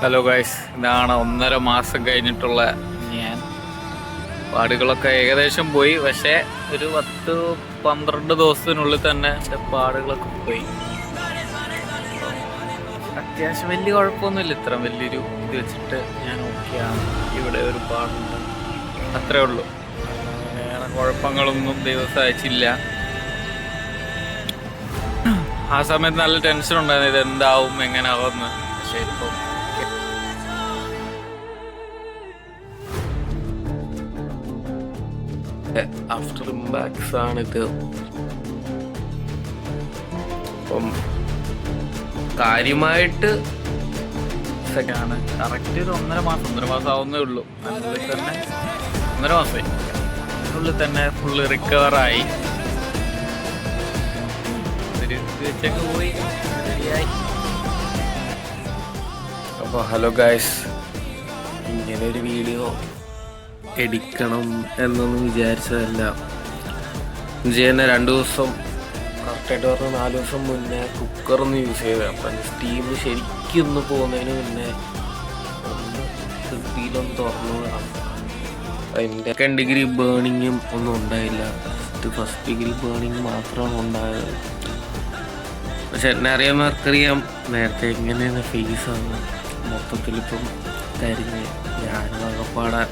Hello guys, ഇതാണ് 1.5 മാസം കഴിഞ്ഞിട്ടുള്ള ഞാൻ. പാടുകളൊക്കെ ഏകദേശം പോയി, പക്ഷേ ഒരു 10-12 ദിവസത്തിനുള്ളിൽ തന്നെ എൻ്റെ പാടുകളൊക്കെ പോയി. അത്യാവശ്യം വലിയ കുഴപ്പമൊന്നുമില്ല. ഇത്ര വലിയൊരു ഇത് വെച്ചിട്ട് ഞാൻ ഓക്കെയാണ്. ഇവിടെ ഒരു പാടുണ്ട്, അത്രേ ഉള്ളൂ. വേറെ കുഴപ്പങ്ങളൊന്നും ദൈവം സഹായിച്ചില്ല. ആ സമയത്ത് നല്ല ടെൻഷൻ ഉണ്ടായിരുന്നു, ഇത് എന്താവും എങ്ങനെയാവുമെന്ന്. പക്ഷേ ഇപ്പം ആഫ്റ്റർ ഇമ്പാക്ട്സ് ആണിത്. അപ്പം കാര്യമായിട്ട് ആണ് കറക്റ്റ് ഒരു 1.5 മാസം ആവുന്നേ ഉള്ളൂ. അതിനുള്ളിൽ തന്നെ 1.5 മാസമായി, അതിനുള്ളിൽ തന്നെ ഫുള്ള് റിക്കവറായി. ഒരു വെച്ചൊക്കെ പോയി റെഡിയായി. അപ്പോൾ ഹലോ ഗൈസ്, ഇങ്ങനൊരു വീഡിയോ എടുക്കണം എന്നൊന്നും വിചാരിച്ചതല്ല. ചെയ്യുന്ന 2 ദിവസം കറക്റ്റായിട്ട് പറഞ്ഞാൽ 4 ദിവസം മുന്നേ കുക്കറൊന്ന് യൂസ് ചെയ്തത്. അപ്പം സ്റ്റീം ശരിക്കും ഒന്ന് പോകുന്നതിന് മുന്നേ ഒന്ന് ഫ്രിഡ്ജിലൊന്ന് തുറന്നു വിടാം. അതിൻ്റെ 2 ഡിഗ്രി ബേണിങ്ങും ഒന്നും ഉണ്ടായില്ല. ഫസ്റ്റ് ഡിഗ്രി ബേണിങ് മാത്രമാണ് ഉണ്ടായത്. പക്ഷെ എന്നെ അറിയാവുന്നവർക്കറിയാം നേരത്തെ എങ്ങനെയാണ് ഫേസാണ് മൊത്തത്തിലിപ്പം കരിഞ്ഞ്. ഞാനകപ്പാടെ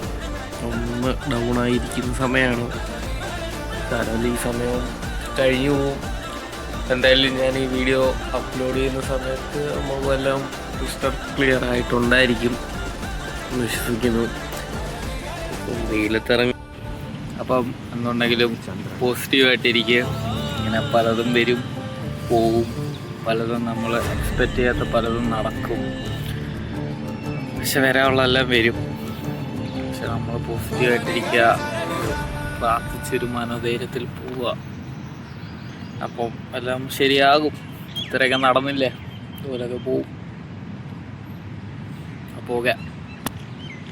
ഒന്ന് ഡൗൺ ആയിരിക്കുന്ന സമയമാണ്. കാരണം ഈ സമയം കഴിഞ്ഞു പോവും. എന്തായാലും ഞാൻ ഈ വീഡിയോ അപ്ലോഡ് ചെയ്യുന്ന സമയത്ത് മുഖമെല്ലാം ക്രിസ്റ്റൽ ക്ലിയർ ആയിട്ടുണ്ടായിരിക്കും എന്ന് വിശ്വസിക്കുന്നു. വെയിലത്തിറങ്ങി അപ്പം എന്നുണ്ടെങ്കിലും പോസിറ്റീവായിട്ടിരിക്കുക. ഇങ്ങനെ പലതും വരും പോവും, പലതും നമ്മൾ എക്സ്പെക്റ്റ് ചെയ്യാത്ത പലതും നടക്കും. പക്ഷെ വരാനുള്ളതെല്ലാം വരും. പക്ഷെ നമ്മൾ പോസിറ്റീവായിട്ടിരിക്കുക, പ്രാർത്ഥിച്ചൊരു മനോധൈര്യത്തിൽ പോവുക. അപ്പം എല്ലാം ശരിയാകും. ഇത്രയൊക്കെ നടന്നില്ലേ, ഇതുപോലൊക്കെ പോവും. പോകാം.